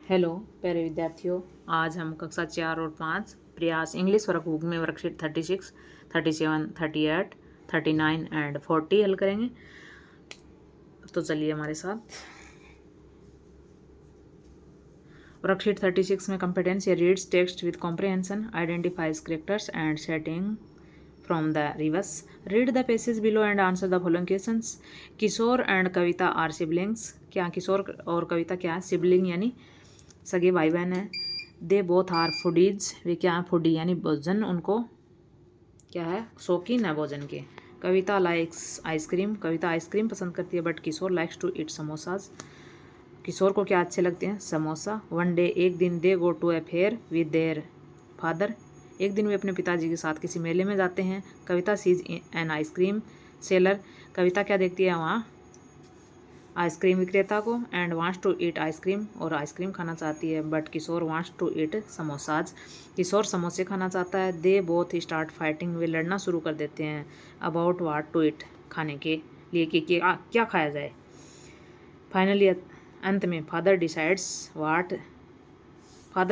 Hello प्यारे विद्यार्थियों, आज हम कक्षा 4 और 5 प्रयास इंग्लिश वर्कबुक में वर्कशीट 36, 37, 38, 39 एंड 40 हल करेंगे। तो चलिए हमारे साथ। वर्कशीट 36 में competence reads text with comprehension, identifies characters and setting from the reverse, read the passage below and answer the following questions. Kishore and Kavita are siblings. क्या किशोर और कविता क्या है? सिबलिंग यानी सगे भाई बहन है। They both are foodies. वे क्या है? फूडी यानी भोजन उनको क्या है? शौकीन है भोजन के। Kavita likes ice cream. Kavita ice cream पसंद करती है, but Kishore likes to eat samosas. Kishore को क्या अच्छे लगते हैं? समोसा। वन डे एक दिन, they go to a fair with their father. एक दिन वे अपने पिताजी के साथ किसी मेले में जाते हैं। Kavita sees an ice cream seller. Kavita क्या देखती है वहाँ? आइसक्रीम विक्रेता को। And wants to eat ice cream, और आइसक्रीम खाना चाहती है, but Kishore wants to eat samosas. Kishore समोसे खाना चाहता है। They both start fighting. वे लड़ना शुरू कर देते हैं। अबाउट वाट टू ईट, खाने के लिए कि क्या खाया जाए। फाइनली अंत में father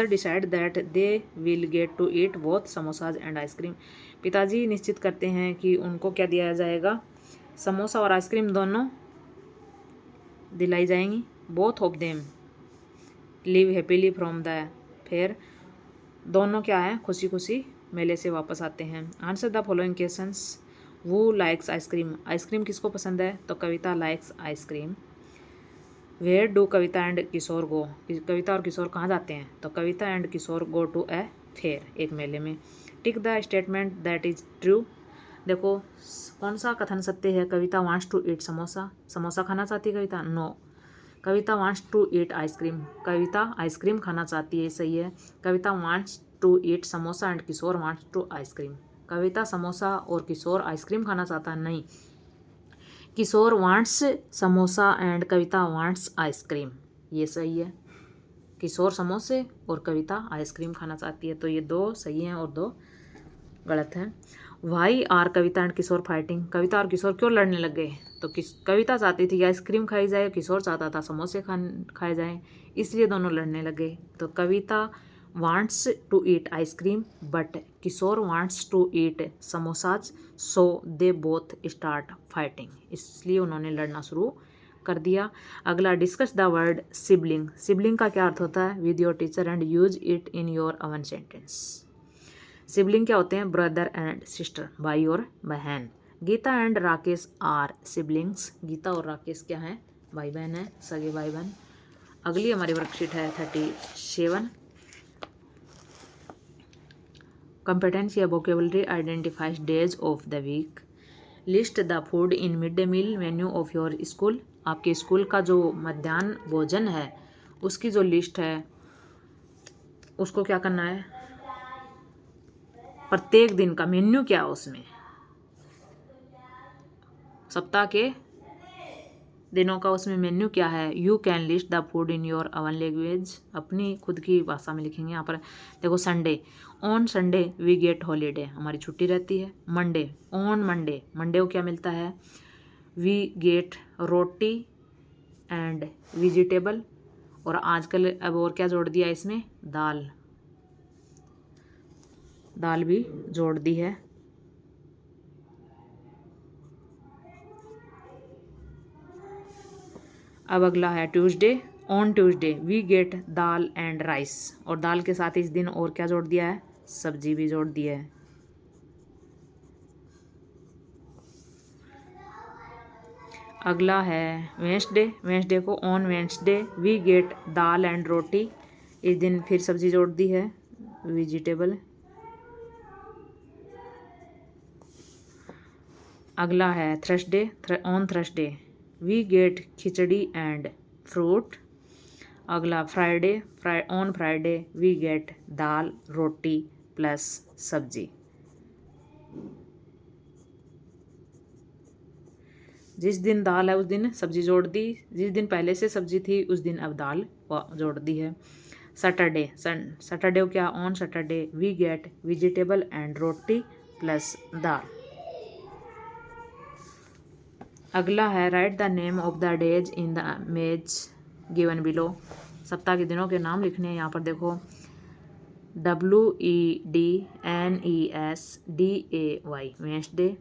decide that they will get to eat both samosas and ice cream. पिताजी निश्चित करते हैं कि उनको क्या दिया जाएगा? समोसा और आइसक्रीम दोनों दिलाई जाएंगी। Both of them live happily from the fair. दोनों क्या है? खुशी खुशी मेले से वापस आते हैं। Answer the following questions. वो लाइक्स आइसक्रीम। आइसक्रीम किसको पसंद है? तो Kavita likes ice cream. Where do Kavita and Kishore go. Kavita और किशोर कहाँ जाते हैं? तो Kavita and Kishore go to a fair, एक मेले में। Tick the statement that is true. देखो कौन सा कथन सत्य है? Kavita wants to eat samosa. Samosa खाना चाहती है Kavita? No. Kavita wants to eat ice cream. Kavita ice cream खाना चाहती है, सही है। Kavita wants to eat samosa and Kishore wants to ice cream. Kavita samosa और किशोर आइसक्रीम खाना चाहता है, नहीं। Kishore wants samosa and Kavita wants ice cream, ये सही है। किशोर समोसे और कविता आइसक्रीम खाना चाहती है, तो ये दो सही हैं और दो गलत हैं। Why are Kavita and Kishore fighting. Kavita और किशोर क्यों लड़ने लग गए? तो कविता चाहती थी कि आइसक्रीम खाई जाए, किशोर चाहता था समोसे खाए जाएं, इसलिए दोनों लड़ने लग गए। तो Kavita wants to eat ice cream, but Kishore wants to eat samosas, so they both start fighting, इसलिए उन्होंने लड़ना शुरू कर दिया। अगला, discuss the word sibling. Sibling का क्या अर्थ होता है? With your teacher and use it in your own sentence. Sibling क्या होते हैं? ब्रदर एंड सिस्टर, भाई और बहन। Geeta and Rakesh are siblings. Geeta और राकेश क्या हैं? भाई बहन हैं, सगे भाई बहन। अगली हमारी वर्कशीट है 37। कॉम्पिटेंस या vocabulary identifies days of the week. List the food in mid day meal menu of your school. आपके स्कूल का जो मध्याह्न भोजन है उसकी जो लिस्ट है उसको क्या करना है? प्रत्येक दिन का मेन्यू क्या है उसमें, सप्ताह के दिनों का उसमें मेन्यू क्या है। You can list the food in your own language. अपनी खुद की भाषा में लिखेंगे। यहाँ पर देखो, Sunday, on Sunday we get holiday, हमारी छुट्टी रहती है। मंडे, ऑन मंडे, मंडे को क्या मिलता है? We get roti and vegetable. और आजकल अब और क्या जोड़ दिया इसमें? दाल, दाल भी जोड़ दी है। अब अगला है Tuesday. On Tuesday we get dal and rice, और दाल के साथ इस दिन और क्या जोड़ दिया है? सब्जी भी जोड़ दी है। अगला है वेंसडे। वेंसडे को on Wednesday we get dal and roti, इस दिन फिर सब्जी जोड़ दी है, वेजिटेबल। अगला है Thursday. On Thursday we get khichdi and fruit. अगला Friday. On Friday we get dal roti plus sabzi. जिस दिन दाल है उस दिन सब्जी जोड़ दी, जिस दिन पहले से सब्जी थी उस दिन अब दाल जोड़ दी है। सैटरडे। सैटरडे को क्या? On Saturday we get vegetable and roti plus dal. अगला है write the name of the days in the image given below. सप्ताह के दिनों के नाम लिखने हैं। यहाँ पर देखो WEDNESDAY Wednesday,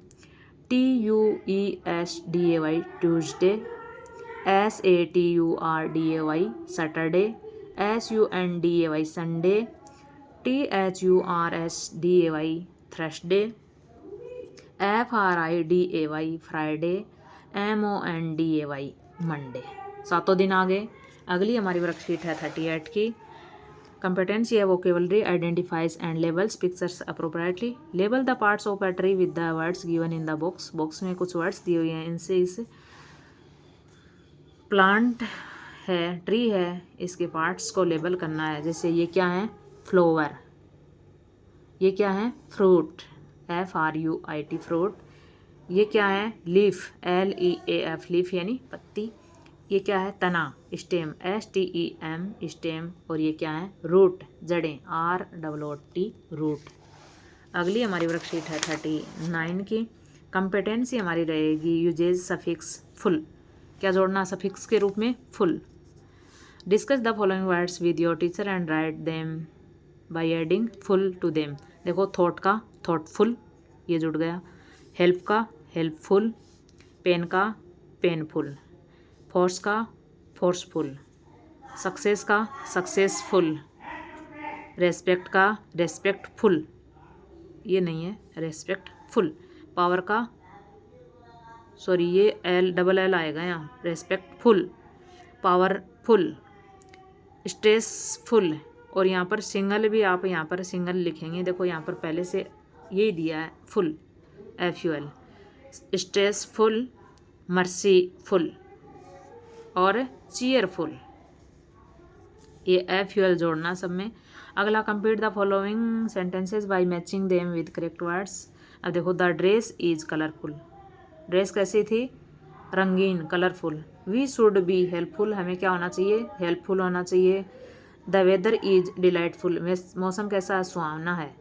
TUESDAY Tuesday, SATURDAY Saturday, SUNDAY Sunday, THURSDAY Thursday, FRIDAY Friday, MONDAY Monday. 7 दिन आ गए। अगली हमारी वर्कशीट है 38 की। कंपेटेंसी है vocabulary, identifies and labels pictures appropriately. Label the parts of a tree with the words given in the box. Box में कुछ words दिए हुए हैं, इनसे इस प्लांट है, ट्री है, इसके पार्ट्स को लेबल करना है। जैसे ये क्या है, फ्लावर, ये क्या है, फ्रूट, FRUIT फ्रूट, ये क्या है, लीफ, LEAF लीफ यानी पत्ती, ये क्या है, तना, स्टेम, STEM स्टेम, और ये क्या है, रूट, जड़ें, ROOT रूट। अगली हमारी वर्कशीट है 39 की। कंपेटेंसी हमारी रहेगी यूजेज सफिक्स फुल, क्या जोड़ना सफिक्स के रूप में, ful. Discuss the following words with your teacher and write them by adding ful to them. देखो थॉट का थॉटफुल, ये जुड़ गया। हेल्प का हेल्पफुल, पेन का पेनफुल, फोर्स का फोर्सफुल, सक्सेस का सक्सेसफुल, रेस्पेक्ट का रेस्पेक्टफुल, ये नहीं है, रेस्पेक्टफुल, पावर का सॉरी ये LLL आएगा यहाँ, रेस्पेक्टफुल, पावरफुल, स्ट्रेसफुल, और यहाँ पर सिंगल भी आप यहाँ पर सिंगल लिखेंगे। देखो यहाँ पर पहले से यही दिया है, फुल, FUL, स्ट्रेसफुल, मर्सीफुल और चीयरफुल, ये FUL जोड़ना सब में। अगला complete the following sentences by matching them with correct words. अब देखो the dress is colourful, dress कैसी थी, रंगीन, colourful. We should be helpful, हमें क्या होना चाहिए, हेल्पफुल होना चाहिए। द वेदर इज डिलाइटफुल, मौसम कैसा है, सुहावना है।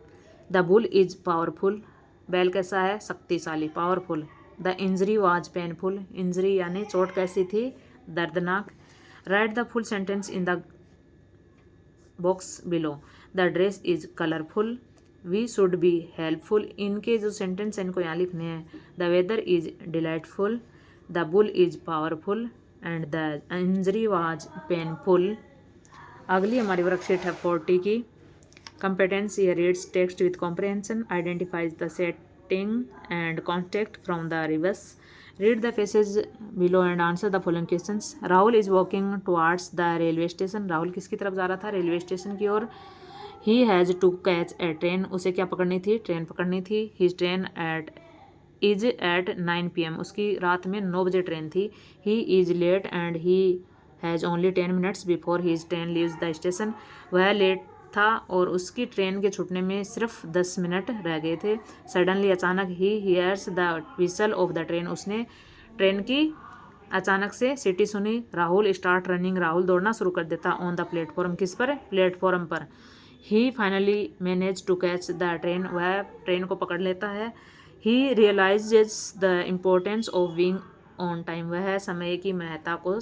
द बुल इज पावरफुल, बैल कैसा है, शक्तिशाली, powerful. The injury was painful, injury यानी चोट कैसी थी, दर्दनाक। Write the full sentence in the box below. The dress is colourful, we should be helpful, इनके जो सेंटेंस हैं इनको यहाँ लिखने हैं। The weather is delightful, the bull is powerful and the injury was painful. अगली हमारी वर्कशीट है 40 की। Competency reads text with comprehension, identifies the setting and context from the reverse. Read the passage below and answer the following questions. Rahul is walking towards the railway station, Rahul किसकी तरफ जा रहा था, railway station की ओर। He has to catch a train, उसे क्या पकड़नी थी, ट्रेन पकड़नी थी। His train is at 9 PM, उसकी रात में 9 बजे ट्रेन थी। He is late and he has only 10 minutes before his train leaves the station, वह लेट था और उसकी ट्रेन के छूटने में सिर्फ 10 मिनट रह गए थे। सडनली अचानक, he hears the whistle of the train, उसने ट्रेन की अचानक से सीटी सुनी। राहुल स्टार्ट रनिंग, राहुल दौड़ना शुरू कर देता। ऑन द प्लेटफॉर्म, किस पर, प्लेटफॉर्म पर। He finally manage to catch the train, वह ट्रेन को पकड़ लेता है। He realises the importance of being on time, वह समय की महत्ता को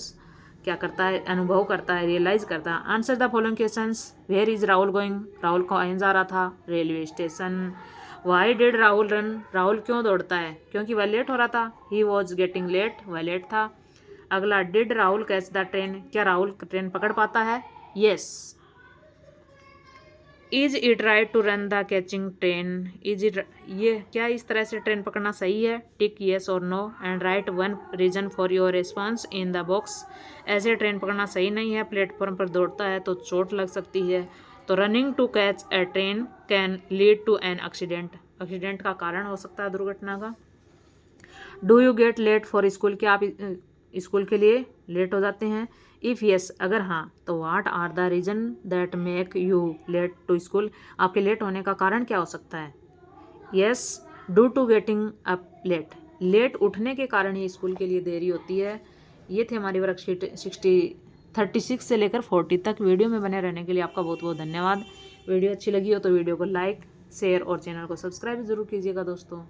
क्या करता है, अनुभव करता है, रियलाइज करता है। Answer the following questions. Where is Rahul going, Rahul कहाँ जा रहा था, railway station. Why did Rahul run, Rahul क्यों दौड़ता है, क्योंकि वह लेट हो रहा था। ही वॉज गेटिंग लेट, वह लेट था। अगला, did Rahul catch the train, क्या राहुल ट्रेन पकड़ पाता है, yes. Is it right to run the catching train, is it, ये क्या इस तरह से ट्रेन पकड़ना सही है, टिक येस और no and write one reason for your response in the box. ऐसे ट्रेन पकड़ना सही नहीं है, प्लेटफॉर्म पर दौड़ता है तो चोट लग सकती है। तो running to catch a train can lead to an accident, accident का कारण हो सकता है, दुर्घटना का। Do you get late for school, क्या आप स्कूल के लिए लेट हो जाते हैं। इफ़ यस, अगर हाँ, तो what are the reason that make you late to school, आपके लेट होने का कारण क्या हो सकता है। Yes, due to getting up late, late उठने के कारण ही स्कूल के लिए देरी होती है। ये थे हमारी वर्कशीट 36 से लेकर 40 तक। वीडियो में बने रहने के लिए आपका बहुत बहुत धन्यवाद। वीडियो अच्छी लगी हो तो वीडियो को लाइक, शेयर और चैनल को सब्सक्राइब जरूर कीजिएगा दोस्तों।